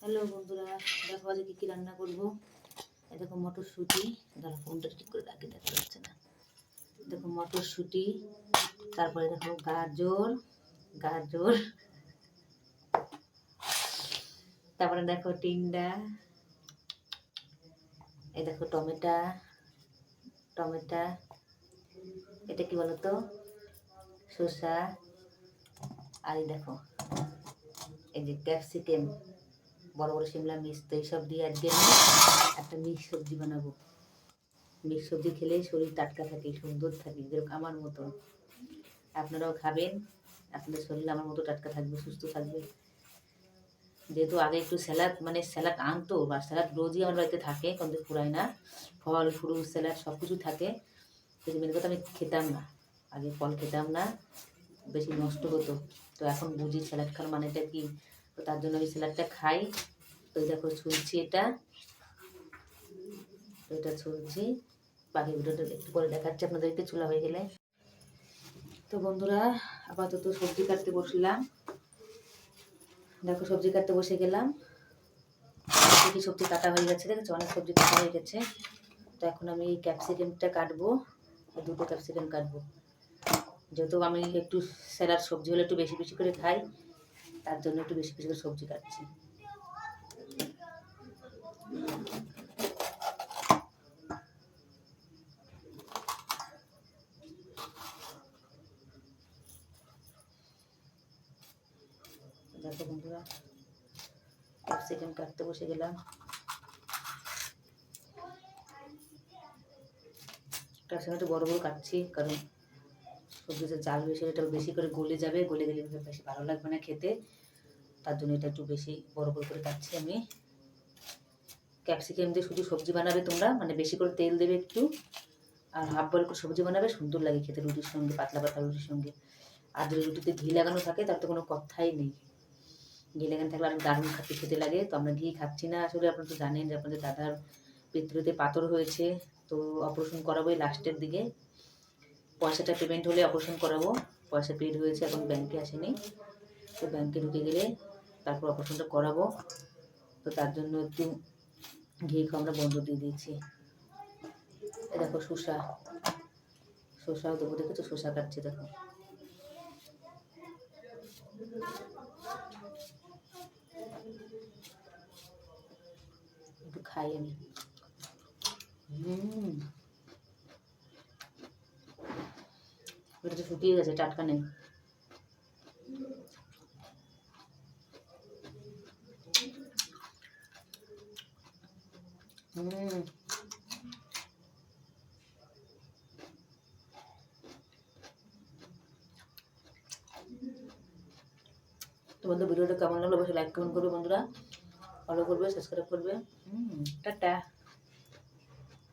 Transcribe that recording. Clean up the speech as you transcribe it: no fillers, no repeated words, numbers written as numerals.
Hello বন্ধুরা, দেখো আজকে কী রান্না করবো। এই দেখো মটরশুঁটি, দাঁড়া ফোনটা ঠিক করে রাখি, দেখা যাচ্ছে না। দেখো মটরশুঁটি, তারপরে দেখো গাজর গাজর তারপরে দেখো টিন্ডা, এই দেখো টমেটা, এটা কি বলতো, শসা, আর এই দেখো এই যে ক্যাপসিকাম, বড় বড় শিমলা মির্চ। তো এইসব দিয়ে আজকে আমি একটা মিক্স সবজি বানাবো। মিক্স সবজি খেলে শরীর টাটকা থাকে, সুন্দর থাকে, যেরকম আমার মতো। আপনারাও খাবেন, আপনাদের শরীর আমার মতো টাটকা থাকবে, সুস্থ থাকবে। যেহেতু আগে একটু স্যালাড আনতো, বা স্যালাড রোজই আমার বাড়িতে থাকে, কিন্তু ফুরায় না। ফল ফ্রুট স্যালাড সব কিছু থাকে, কিন্তু মেন কথা আমি খেতাম না। আগে ফল খেতাম না, বেশি নষ্ট হতো। তো এখন বুঝি স্যালাড খাওয়ার মানেটা কি। তো তার জন্য আমি স্যালাডটা খাই। তো দেখো ছুলছি, এটা ছুলছি। বাকি ভিডিওটা একটু পরে দেখাচ্ছি আপনাদেরকে, চুলা হয়ে গেলে। তো বন্ধুরা, আপাতত সবজি কাটতে বসলাম। দেখো সবজি কাটতে বসে গেলাম। কি সবজি কাটা হয়ে গেছে, দেখেছো, অনেক সবজি কাটা হয়ে গেছে। তো এখন আমি এই ক্যাপসিকামটা কাটবো, দুটো ক্যাপসিকাম কাটবো। যেহেতু আমি একটু স্যালাড সবজি হলে একটু বেশি বেশি করে খাই, তার জন্য একটু বেশি বেশি করে সবজি কাটছি। দেখো বন্ধুরা, ক্যাপসিকাম কাটতে বসে গেলাম। ক্যাপসিকাম একটু বড় বড় কাটছি, কারণ সবজিতে জাল বেশি, এটা বেশি করে গলে যাবে, গলে গেলে বেশি ভালো লাগবে না খেতে। তার জন্য এটা একটু বেশি বড় বড় করে কাটছি আমি। ক্যাপসিকাম দিয়ে শুধু সবজি বানাবে তোমরা, মানে বেশি করে তেল দেবে একটু, আর হাফ বয়েল করে সবজি বানাবে, সুন্দর লাগে খেতে রুটির সঙ্গে, পাতলা পাতলা রুটির সঙ্গে। আর যদি রুটিতে ঘি লাগানো থাকে তার তো কোনো কথাই নেই। ঘি লাগানো থাকলে আর দারুণ খেতে লাগে। তো আমরা ঘি খাচ্ছি না আসলে, আপনারা তো জানেন যে আপনাদের দাদার পিত্রতে পাথর হয়েছে। তো অপারেশন করাবো এই লাস্টের দিকে, পয়সাটা পেমেন্ট হলে অপারেশন করাবো। পয়সা পেড হয়েছে, এখন ব্যাংকে আসেনি। তো ব্যাংকে ঢুকে গেলে তারপর অপারেশনটা করাবো। তো তার জন্য একটু ঘি খাওয়া আমরা বন্ধ দিয়ে দিয়েছি। এ দেখো শসাও দেবো, দেখেছো, শসা কাটছি, দেখো। একটু খাই আমি। এটা তো শুকিয়ে গেছে, টাটকা নেই। তোমাদের ভিডিওটা কেমন লাগলো অবশ্যই লাইক কমেন্ট করবে বন্ধুরা, ফলো করবে, সাবস্ক্রাইব করবে। টাটা।